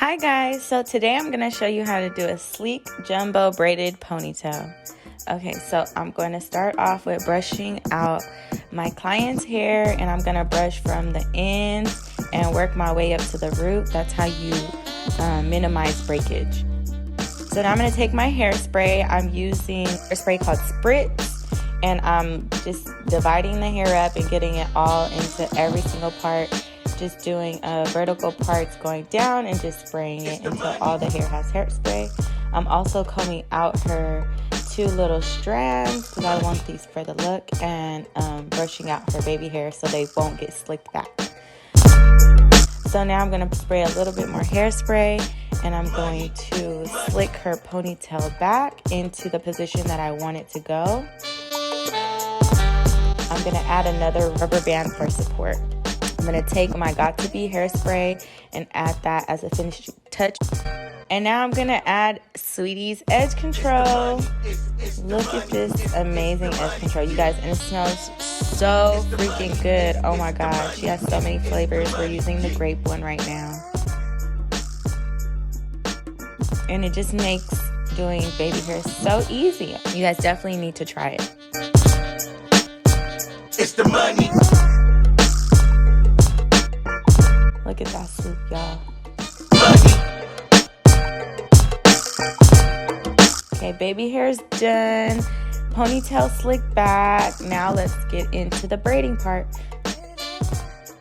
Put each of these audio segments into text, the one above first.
Hi guys, so today I'm going to show you how to do a sleek jumbo braided ponytail. Okay, so I'm going to start off with brushing out my client's hair, and I'm going to brush from the ends and work my way up to the root. That's how you minimize breakage. So now I'm going to take my hairspray. I'm using a spray called SPRITZ, and I'm just dividing the hair up and getting it all into every single part. Just doing vertical parts going down and just spraying it until all the hair has hairspray. I'm also combing out her two little strands because I want these for the look, and brushing out her baby hair so they won't get slicked back. So now I'm going to spray a little bit more hairspray, and I'm going to slick her ponytail back into the position that I want it to go. I'm going to add another rubber band for support. I'm going to take my Got2b hairspray and add that as a finishing touch. And now I'm going to add Saweetie's edge control. Look at this amazing edge control, you guys. And it smells so freaking good. Oh my god, she has so many flavors. We're using the grape one right now. And it just makes doing baby hair so easy. You guys definitely need to try it. It's the money. Look at that swoop, y'all. Okay, baby hair's done. Ponytail slicked back. Now let's get into the braiding part.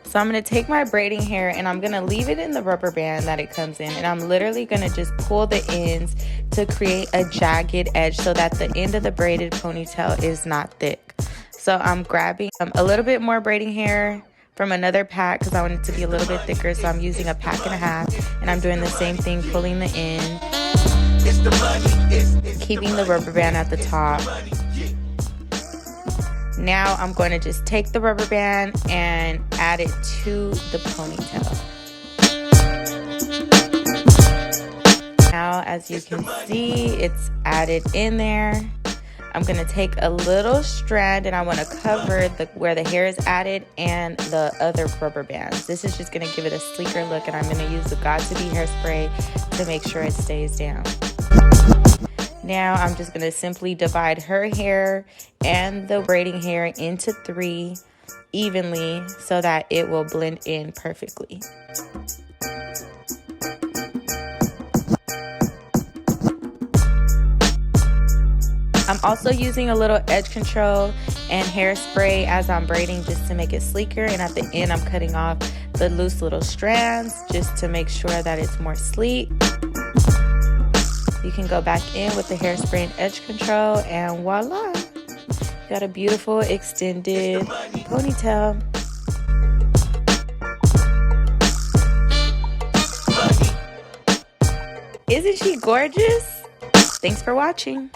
So I'm going to take my braiding hair and I'm going to leave it in the rubber band that it comes in. And I'm literally going to just pull the ends to create a jagged edge so that the end of the braided ponytail is not thick. So I'm grabbing a little bit more braiding hair from another pack because I want it to be a little bit thicker, so I'm using a pack and a half, and I'm doing the same thing, pulling the end, keeping the rubber band at the top. Now I'm going to just take the rubber band and add it to the ponytail. Now, as you can see, it's added in there. I'm going to take a little strand and I want to cover where the hair is added and the other rubber bands. This is just going to give it a sleeker look, and I'm going to use the Got2b hairspray to make sure it stays down. Now I'm just going to simply divide her hair and the braiding hair into 3 evenly so that it will blend in perfectly. I'm also using a little edge control and hairspray as I'm braiding just to make it sleeker, and at the end I'm cutting off the loose little strands just to make sure that it's more sleek. You can go back in with the hairspray and edge control, and voila! Got a beautiful extended ponytail. Isn't she gorgeous? Thanks for watching.